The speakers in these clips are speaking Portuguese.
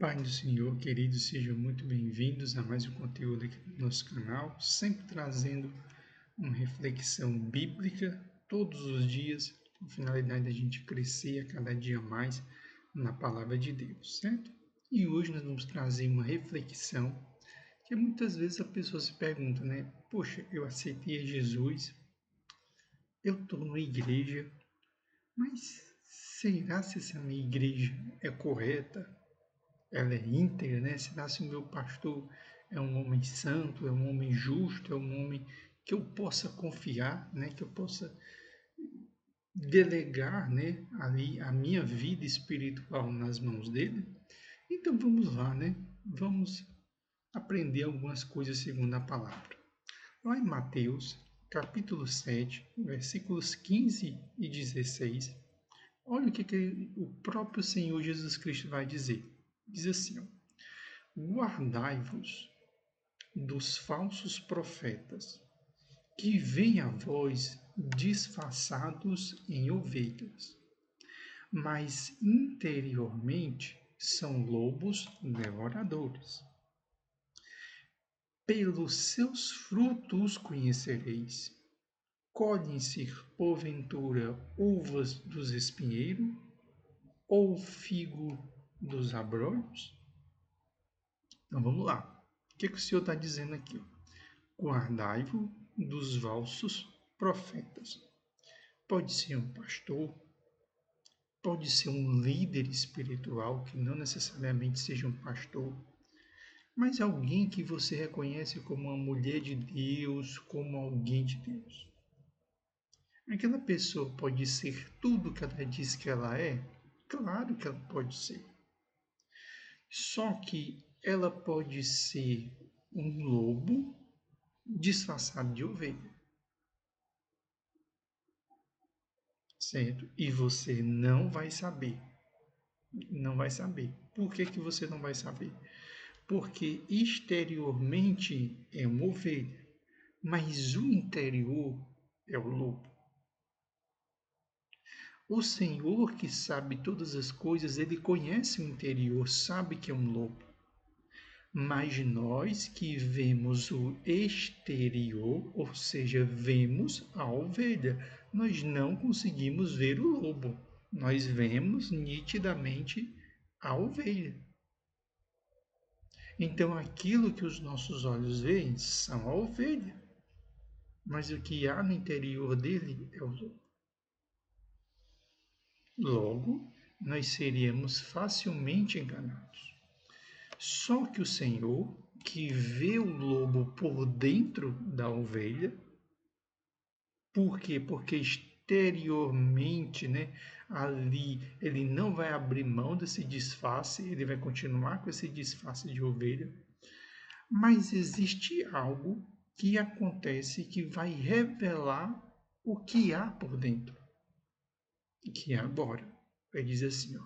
Pai do Senhor, queridos, sejam muito bem-vindos a mais um conteúdo aqui no nosso canal, sempre trazendo uma reflexão bíblica todos os dias, com a finalidade da gente crescer a cada dia mais na palavra de Deus, certo? E hoje nós vamos trazer uma reflexão que muitas vezes a pessoa se pergunta, né? Poxa, eu aceitei Jesus, eu estou numa igreja, mas será se essa minha igreja é correta? Ela é íntegra, né? Será se o meu pastor é um homem santo, é um homem justo, é um homem que eu possa confiar, né? Que eu possa delegar, né? Ali a minha vida espiritual nas mãos dele? Então vamos lá, né? Vamos aprender algumas coisas segundo a palavra. Lá em Mateus, capítulo 7, versículos 15 e 16, olha o que o próprio Senhor Jesus Cristo vai dizer. Diz assim, ó, guardai-vos dos falsos profetas, que vêm a vós disfarçados em ovelhas, mas interiormente são lobos devoradores. Pelos seus frutos conhecereis. Colhem-se, porventura, uvas dos espinheiros, ou figo dos abrolhos? Então vamos lá. O que o Senhor está dizendo aqui? Guardai-vos dos falsos profetas. Pode ser um pastor, pode ser um líder espiritual, que não necessariamente seja um pastor, mas alguém que você reconhece como uma mulher de Deus, como alguém de Deus. Aquela pessoa pode ser tudo que ela diz que ela é? Claro que ela pode ser. Só que ela pode ser um lobo disfarçado de ovelha. Certo? E você não vai saber. Não vai saber. Por que você não vai saber? Porque exteriormente é uma ovelha, mas o interior é o lobo. O Senhor que sabe todas as coisas, ele conhece o interior, sabe que é um lobo. Mas nós que vemos o exterior, ou seja, vemos a ovelha, nós não conseguimos ver o lobo. Nós vemos nitidamente a ovelha. Então, aquilo que os nossos olhos veem são a ovelha, mas o que há no interior dele é o lobo. Logo, nós seríamos facilmente enganados. Só que o Senhor, que vê o lobo por dentro da ovelha, por quê? Porque exteriormente, né, ali, ele não vai abrir mão desse disfarce, ele vai continuar com esse disfarce de ovelha, mas existe algo que acontece que vai revelar o que há por dentro, que é agora. Ele diz assim, ó,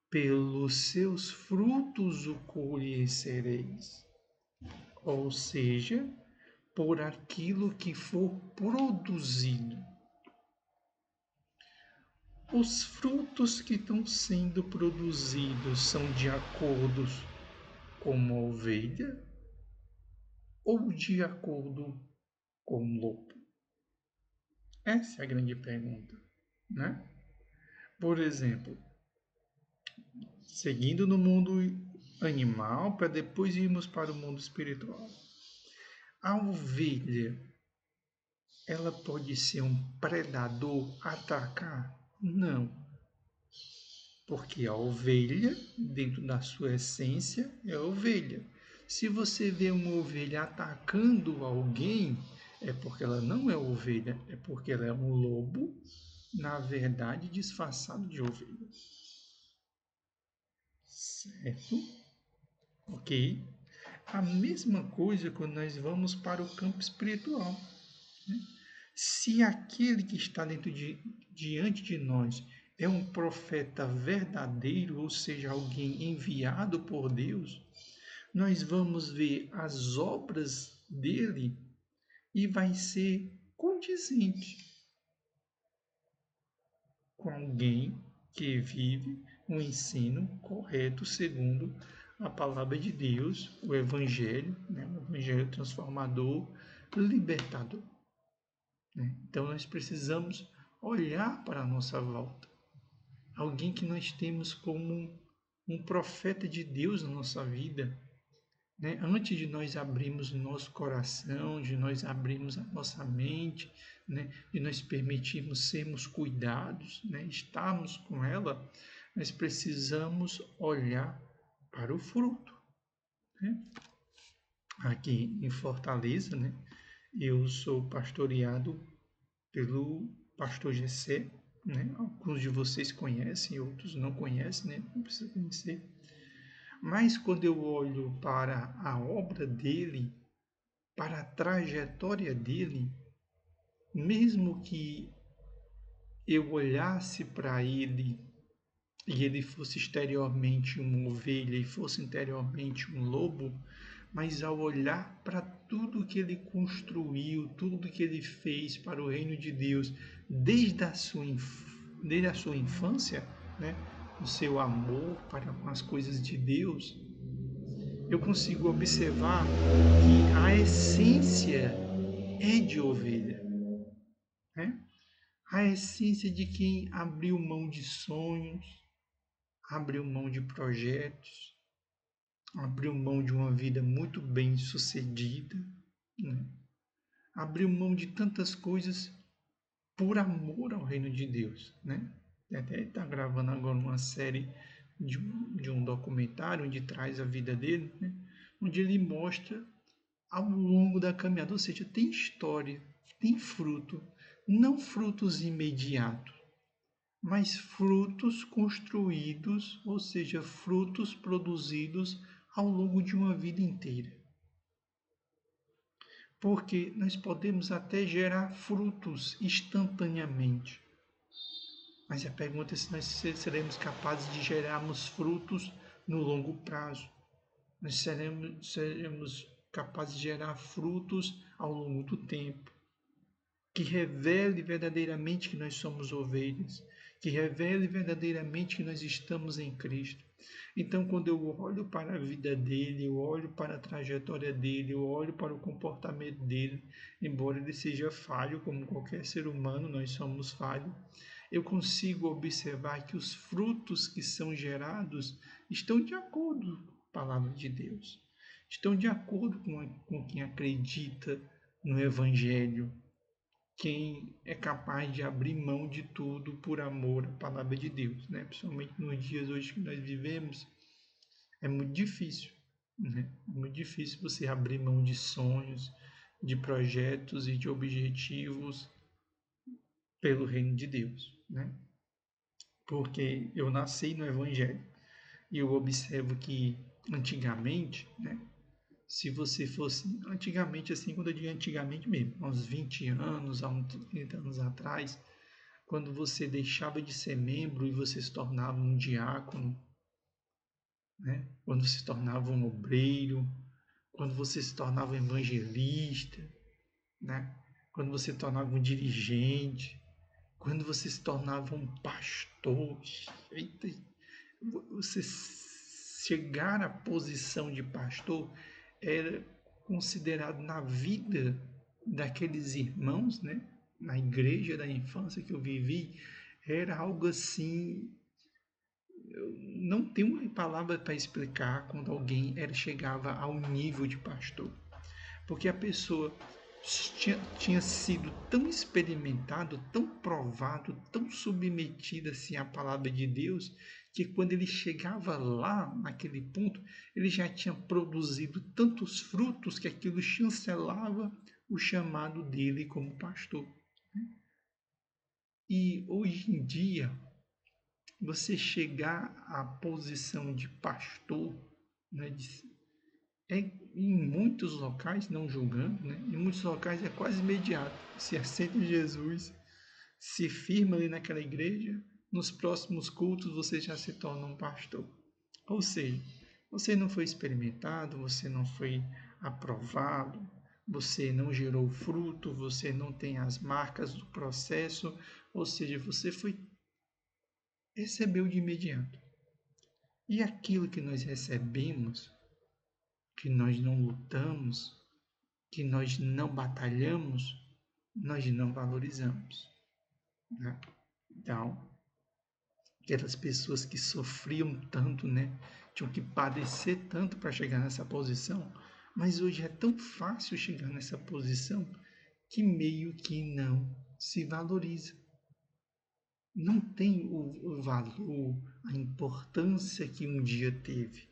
pelos seus frutos o conhecereis, ou seja, por aquilo que for produzido. Os frutos que estão sendo produzidos são de acordo com uma ovelha ou de acordo com um lobo? Essa é a grande pergunta, né? Por exemplo, seguindo no mundo animal para depois irmos para o mundo espiritual. A ovelha, ela pode ser um predador, atacar? Não. Porque a ovelha, dentro da sua essência, é ovelha. Se você vê uma ovelha atacando alguém, é porque ela não é ovelha, é porque ela é um lobo, na verdade, disfarçado de ovelha. Certo? Ok? A mesma coisa quando nós vamos para o campo espiritual. Né? Se aquele que está diante de nós é um profeta verdadeiro, ou seja, alguém enviado por Deus, nós vamos ver as obras dele e vai ser condizente com alguém que vive um ensino correto segundo a palavra de Deus, o Evangelho, né? O Evangelho transformador, libertador. Né? Então nós precisamos olhar para a nossa volta. Alguém que nós temos como um profeta de Deus na nossa vida. Né? Antes de nós abrirmos o nosso coração, de nós abrirmos a nossa mente, né? De nós permitirmos sermos cuidados, né? Estarmos com ela, nós precisamos olhar para o fruto. Né? Aqui em Fortaleza, né? Eu sou pastoreado pelo pastor Gessé, né? Alguns de vocês conhecem, outros não conhecem, né? Não precisa conhecer. Mas quando eu olho para a obra dele, para a trajetória dele, mesmo que eu olhasse para ele e ele fosse exteriormente uma ovelha e fosse interiormente um lobo, mas ao olhar para tudo que ele construiu, tudo que ele fez para o reino de Deus, desde a sua infância, né, o seu amor para as coisas de Deus, eu consigo observar que a essência é de ovelha, né? A essência de quem abriu mão de sonhos, abriu mão de projetos, abriu mão de uma vida muito bem sucedida, né? Abriu mão de tantas coisas por amor ao reino de Deus, né? Até está gravando agora uma série de um documentário onde traz a vida dele, né? Onde ele mostra ao longo da caminhada, ou seja, tem história, tem fruto, não frutos imediatos, mas frutos construídos, ou seja, frutos produzidos ao longo de uma vida inteira. Porque nós podemos até gerar frutos instantaneamente, mas a pergunta é se nós seremos capazes de gerarmos frutos no longo prazo. Nós seremos capazes de gerar frutos ao longo do tempo, que revele verdadeiramente que nós somos ovelhas, que revele verdadeiramente que nós estamos em Cristo. Então, quando eu olho para a vida dele, eu olho para a trajetória dele, eu olho para o comportamento dele, embora ele seja falho, como qualquer ser humano, nós somos falhos, eu consigo observar que os frutos que são gerados estão de acordo com a palavra de Deus, estão de acordo com quem acredita no Evangelho, quem é capaz de abrir mão de tudo por amor à palavra de Deus, né? Principalmente nos dias hoje que nós vivemos, é muito difícil, né? É muito difícil você abrir mão de sonhos, de projetos e de objetivos pelo reino de Deus, né? Porque eu nasci no Evangelho e eu observo que antigamente, né? Se você fosse, antigamente assim, quando eu digo antigamente mesmo, há uns 20 anos, há uns 30 anos atrás, quando você deixava de ser membro e você se tornava um diácono, né? Quando você se tornava um obreiro, quando você se tornava um evangelista, né? Quando você se tornava um dirigente, quando você se tornava um pastor, eita, você chegar à posição de pastor era considerado na vida daqueles irmãos, né? Na igreja da infância que eu vivi, era algo assim. Eu não tenho uma palavra para explicar quando alguém chegava ao nível de pastor, porque a pessoa tinha sido tão experimentado, tão provado, tão submetido assim à palavra de Deus, que quando ele chegava lá, naquele ponto, ele já tinha produzido tantos frutos que aquilo chancelava o chamado dele como pastor. E hoje em dia, você chegar à posição de pastor, né, é, em muitos locais, não julgando, né, em muitos locais é quase imediato. Se aceita Jesus, se firma ali naquela igreja, nos próximos cultos você já se torna um pastor. Ou seja, você não foi experimentado, você não foi aprovado, você não gerou fruto, você não tem as marcas do processo, ou seja, você recebeu de imediato. E aquilo que nós recebemos, que nós não lutamos, que nós não batalhamos, nós não valorizamos, né? Então, aquelas pessoas que sofriam tanto, né? Tinham que padecer tanto para chegar nessa posição, mas hoje é tão fácil chegar nessa posição que meio que não se valoriza. Não tem o valor, a importância que um dia teve.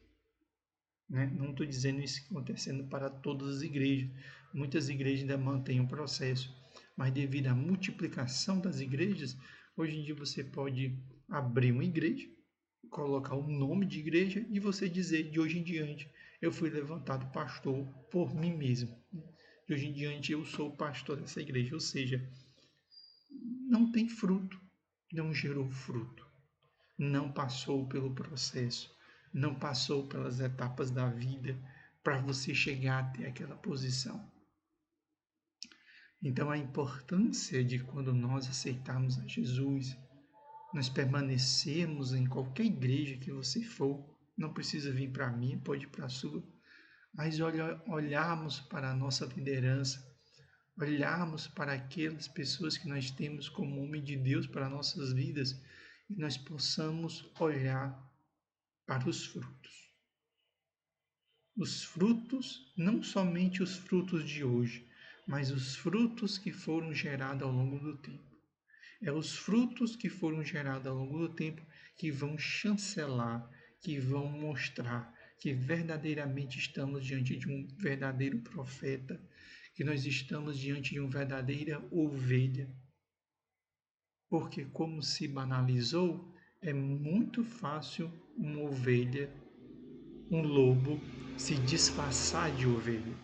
Né? Não estou dizendo isso acontecendo para todas as igrejas. Muitas igrejas ainda mantêm um processo, mas devido à multiplicação das igrejas, hoje em dia você pode abrir uma igreja, colocar o nome de igreja e você dizer de hoje em diante eu fui levantado pastor por mim mesmo. De hoje em diante eu sou pastor dessa igreja, ou seja, não tem fruto, não gerou fruto, não passou pelo processo, não passou pelas etapas da vida para você chegar até aquela posição. Então, a importância de quando nós aceitarmos a Jesus, nós permanecermos em qualquer igreja que você for, não precisa vir para mim, pode ir para a sua, mas olharmos para a nossa liderança, olharmos para aquelas pessoas que nós temos como homem de Deus para nossas vidas e nós possamos olhar para os frutos. Os frutos, não somente os frutos de hoje, mas os frutos que foram gerados ao longo do tempo. É os frutos que foram gerados ao longo do tempo que vão chancelar, que vão mostrar que verdadeiramente estamos diante de um verdadeiro profeta, que nós estamos diante de uma verdadeira ovelha. Porque, como se banalizou, é muito fácil uma ovelha, um lobo, se disfarçar de ovelha.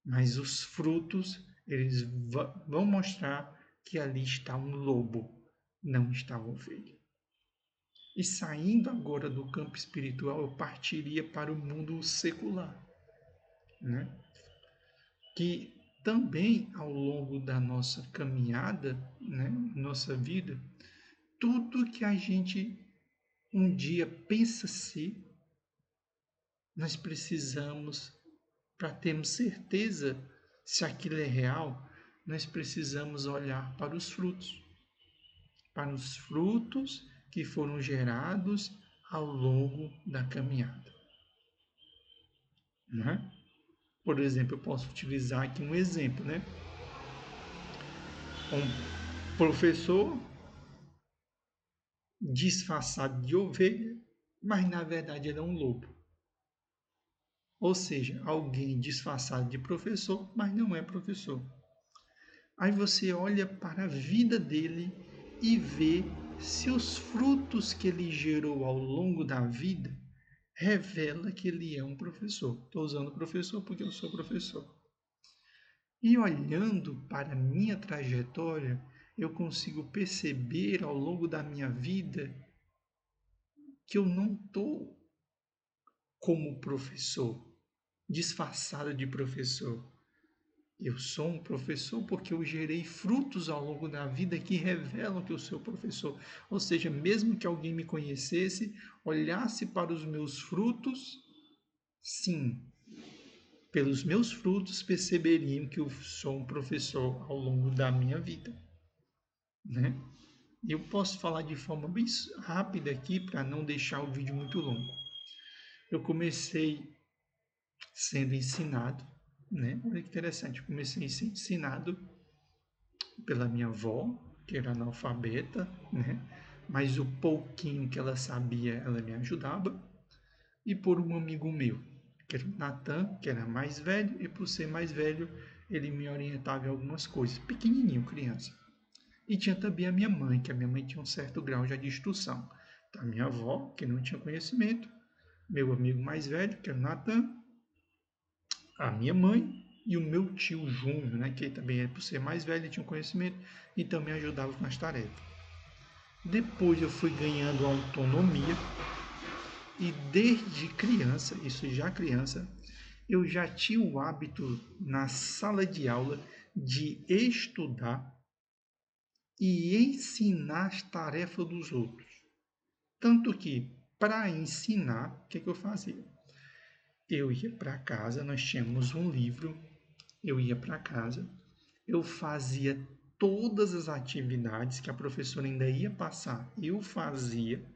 Mas os frutos, eles vão mostrar que ali está um lobo, não está uma ovelha. E saindo agora do campo espiritual, eu partiria para o mundo secular, né? Que também ao longo da nossa caminhada, né, nossa vida, tudo que a gente um dia pensa ser, nós precisamos, para termos certeza se aquilo é real, nós precisamos olhar para os frutos que foram gerados ao longo da caminhada. Né? Por exemplo, eu posso utilizar aqui um exemplo, né? Um professor disfarçado de ovelha, mas na verdade ele é um lobo. Ou seja, alguém disfarçado de professor, mas não é professor. Aí você olha para a vida dele e vê se os frutos que ele gerou ao longo da vida revela que ele é um professor. Estou usando professor porque eu sou professor. E olhando para a minha trajetória, eu consigo perceber ao longo da minha vida que eu não estou como professor, disfarçado de professor. Eu sou um professor porque eu gerei frutos ao longo da vida que revelam que eu sou professor. Ou seja, mesmo que alguém me conhecesse, olhasse para os meus frutos, sim, pelos meus frutos perceberiam que eu sou um professor ao longo da minha vida, né? Eu posso falar de forma bem rápida aqui para não deixar o vídeo muito longo. Eu comecei sendo ensinado, né? Olha que interessante, eu comecei a ser ensinado pela minha avó, que era analfabeta, né? Mas o pouquinho que ela sabia, ela me ajudava. E por um amigo meu, que era o Natan, que era mais velho, e por ser mais velho, ele me orientava em algumas coisas, pequenininho, criança. E tinha também a minha mãe, que a minha mãe tinha um certo grau já de instrução. Então, a minha avó, que não tinha conhecimento, meu amigo mais velho, que era o Natan, a minha mãe e o meu tio Júnior, né, que também, por ser mais velho, tinha um conhecimento, então me ajudava com as tarefas. Depois eu fui ganhando autonomia e desde criança, isso já criança, eu já tinha o hábito na sala de aula de estudar e ensinar as tarefas dos outros. Tanto que, para ensinar, o que eu fazia? Eu ia para casa, nós tínhamos um livro, eu ia para casa, eu fazia todas as atividades que a professora ainda ia passar, eu fazia,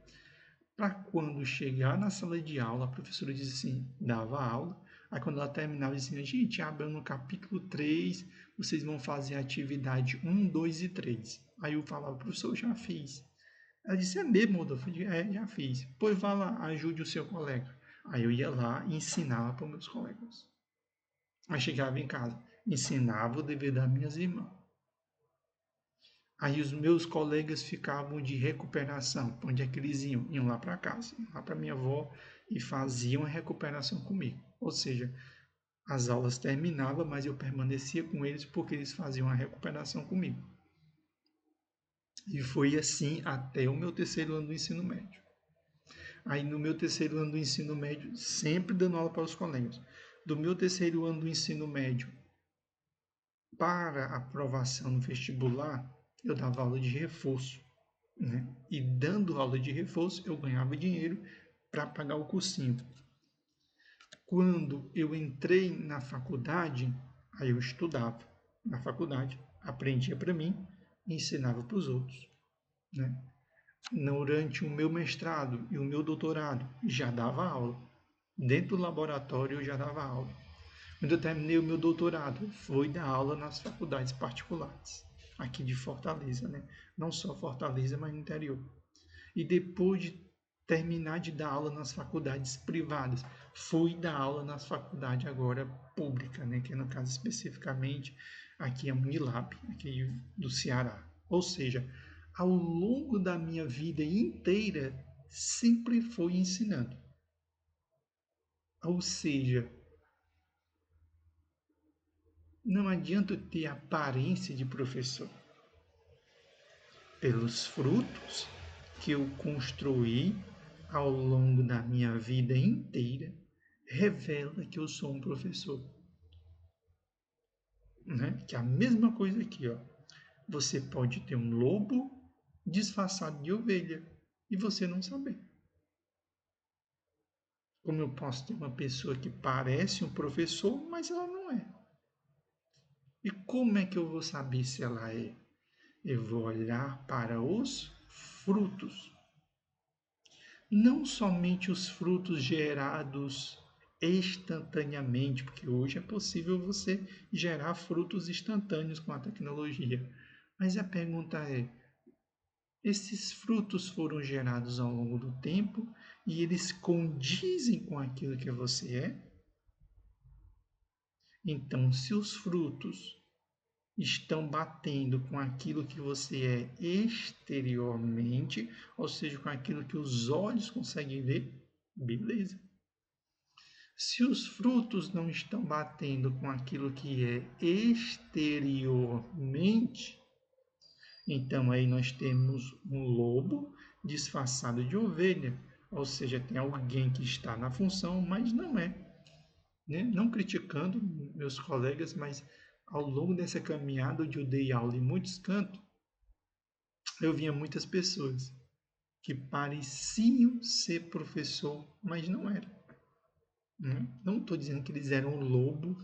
para quando chegar na sala de aula, a professora dizia assim, dava aula, aí quando ela terminava, dizia, gente, abra no capítulo 3, vocês vão fazer a atividade 1, 2 e 3. Aí eu falava, professor, eu já fiz. Ela disse, é mesmo, Rodolfo? Eu disse, já fiz. Pois vá lá, ajude o seu colega. Aí eu ia lá e ensinava para os meus colegas. Aí chegava em casa, ensinava o dever das minhas irmãs. Aí os meus colegas ficavam de recuperação. Onde é que eles iam? Iam lá para casa, iam lá para minha avó e faziam a recuperação comigo. Ou seja, as aulas terminavam, mas eu permanecia com eles porque eles faziam a recuperação comigo. E foi assim até o meu terceiro ano do ensino médio. Aí no meu terceiro ano do ensino médio, sempre dando aula para os colegas. Do meu terceiro ano do ensino médio para a aprovação no vestibular, eu dava aula de reforço, né? E dando aula de reforço, eu ganhava dinheiro para pagar o cursinho. Quando eu entrei na faculdade, aí eu estudava na faculdade, aprendia para mim e ensinava para os outros, né? Durante o meu mestrado e o meu doutorado, já dava aula. Dentro do laboratório, eu já dava aula. Quando eu terminei o meu doutorado, foi dar aula nas faculdades particulares, aqui de Fortaleza, né? Não só Fortaleza, mas no interior. E depois de terminar de dar aula nas faculdades privadas, fui dar aula nas faculdades agora públicas, né? Que é no caso especificamente aqui a Unilab, aqui do Ceará. Ou seja, ao longo da minha vida inteira, sempre fui ensinando. Ou seja, não adianta eu ter aparência de professor. Pelos frutos que eu construí ao longo da minha vida inteira, revela que eu sou um professor. Né? Que é a mesma coisa aqui, ó. Você pode ter um lobo disfarçado de ovelha e você não saber. Como eu posso ter uma pessoa que parece um professor, mas ela não é. E como é que eu vou saber se ela é? Eu vou olhar para os frutos. Não somente os frutos gerados instantaneamente, porque hoje é possível você gerar frutos instantâneos com a tecnologia. Mas a pergunta é: esses frutos foram gerados ao longo do tempo e eles condizem com aquilo que você é? Então, se os frutos estão batendo com aquilo que você é exteriormente, ou seja, com aquilo que os olhos conseguem ver, beleza. Se os frutos não estão batendo com aquilo que é exteriormente, então aí nós temos um lobo disfarçado de ovelha, ou seja, tem alguém que está na função, mas não é. Né? Não criticando meus colegas, mas ao longo dessa caminhada onde eu dei aula em muitos cantos, eu via muitas pessoas que pareciam ser professor, mas não eram. Não estou dizendo que eles eram lobo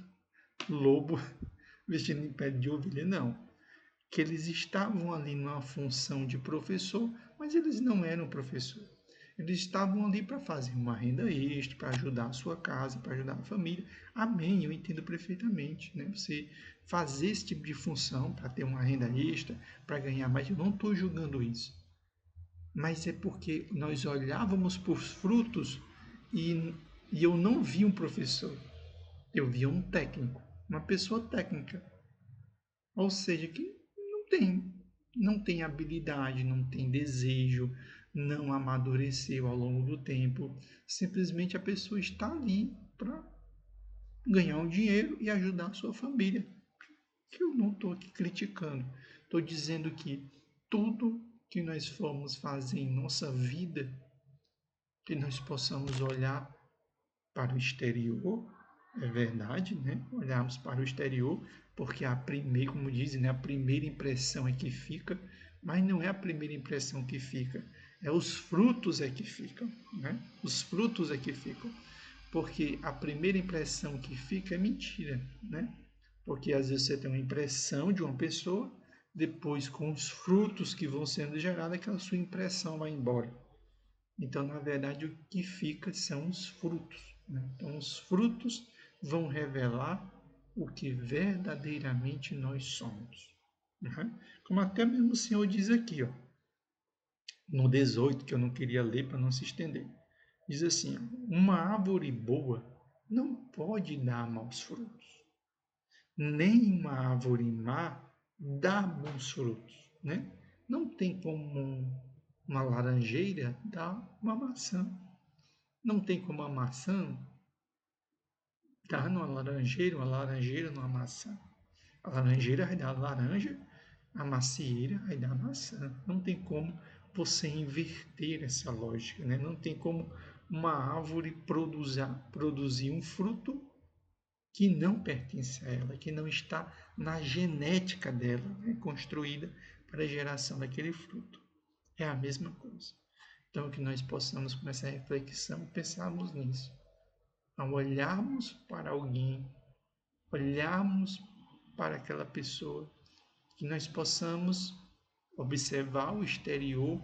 vestindo em pele de ovelha, não. Que eles estavam ali numa função de professor, mas eles não eram professor. Eles estavam ali para fazer uma renda extra, para ajudar a sua casa, para ajudar a família. Amém, eu entendo perfeitamente. Né? Você fazer esse tipo de função para ter uma renda extra, para ganhar mais, eu não estou julgando isso. Mas é porque nós olhávamos por frutos e eu não via um professor. Eu via um técnico, uma pessoa técnica. Ou seja, que não tem habilidade, não tem desejo, não amadureceu ao longo do tempo. Simplesmente a pessoa está ali para ganhar um dinheiro e ajudar a sua família. Que eu não estou aqui criticando. Estou dizendo que tudo que nós formos fazer em nossa vida, que nós possamos olhar para o exterior, é verdade, né? Olharmos para o exterior, porque a primeira, como dizem, né? A primeira impressão é que fica, mas não é a primeira impressão que fica, Os frutos é que ficam, né? Os frutos é que ficam. Porque a primeira impressão que fica é mentira, né? Porque às vezes você tem uma impressão de uma pessoa, depois com os frutos que vão sendo gerados, aquela sua impressão vai embora. Então, na verdade, o que fica são os frutos, né? Então, os frutos vão revelar o que verdadeiramente nós somos, né? Como até mesmo o Senhor diz aqui, ó, no 18, que eu não queria ler para não se estender. Diz assim, uma árvore boa não pode dar maus frutos, nem uma árvore má dá bons frutos, né? Não tem como uma laranjeira dar uma maçã. Não tem como a maçã dar numa uma laranjeira numa maçã. A laranjeira vai dar laranja, a macieira vai dar maçã. Não tem como você inverter essa lógica, né? Não tem como uma árvore produzir um fruto que não pertence a ela, que não está na genética dela, né? Construída para a geração daquele fruto. É a mesma coisa. Então, que nós possamos, com essa reflexão, pensarmos nisso. Ao olharmos para alguém, olharmos para aquela pessoa, que nós possamos observar o exterior,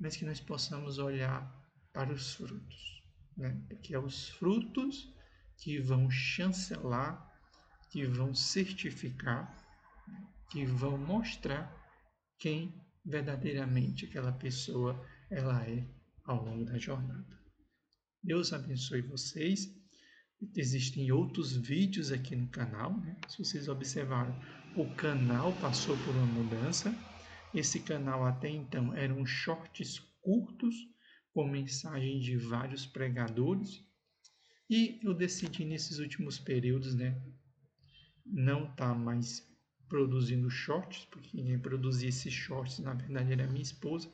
mas que nós possamos olhar para os frutos, né? Porque é os frutos que vão chancelar, que vão certificar, que vão mostrar quem verdadeiramente aquela pessoa ela é ao longo da jornada. Deus abençoe vocês. Existem outros vídeos aqui no canal, né? Se vocês observaram, o canal passou por uma mudança. Esse canal até então eram shorts curtos com mensagem de vários pregadores. E eu decidi nesses últimos períodos, né, não estar mais produzindo shorts, porque quem produzia esses shorts na verdade era minha esposa.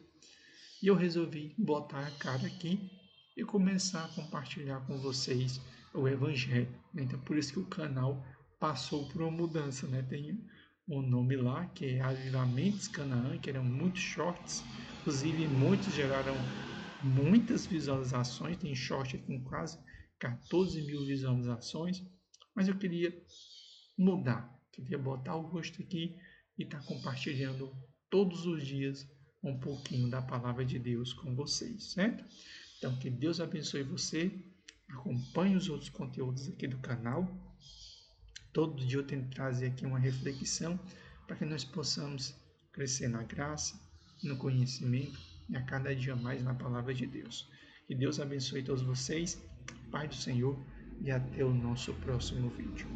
E eu resolvi botar a cara aqui e começar a compartilhar com vocês o Evangelho. Então, por isso que o canal passou por uma mudança, né? Tem um nome lá que é Avivamentos Canaã, que eram muitos shorts, inclusive muitos geraram muitas visualizações, tem short aqui com quase 14 mil visualizações, mas eu queria mudar, queria botar o rosto aqui e estar compartilhando todos os dias um pouquinho da palavra de Deus com vocês, certo? Então, que Deus abençoe você, acompanhe os outros conteúdos aqui do canal. Todo dia eu tento trazer aqui uma reflexão para que nós possamos crescer na graça, no conhecimento e a cada dia mais na palavra de Deus. Que Deus abençoe todos vocês, Pai do Senhor, e até o nosso próximo vídeo.